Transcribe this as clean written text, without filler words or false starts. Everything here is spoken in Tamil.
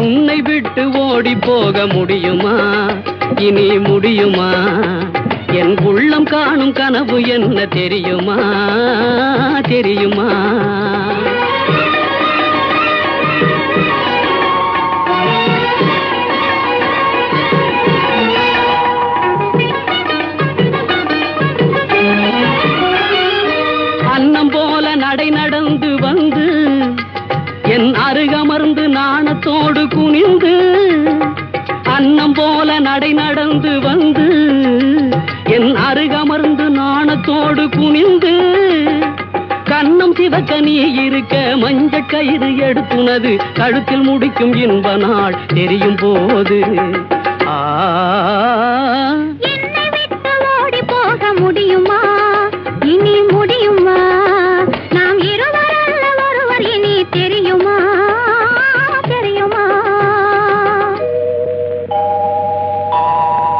உன்னை விட்டு ஓடி போக முடியுமா? இனி முடியுமா? என் உள்ளம் காணும் கனவு என்ன தெரியுமா? தெரியுமா? அன்னம் போல நடை நடந்து வந்து என் அருகமர்ந்து நாணத்தோடு குனிந்து, அன்னம் போல நடை நடந்து வந்து என் அருகமர்ந்து நாணத்தோடு குனிந்து, கண்ணம் சிவக்க நீ இருக்க மஞ்சள் கயிறு எடுத்துனது கழுத்தில் முடிக்கும் இன்ப நாள் தெரியும் போது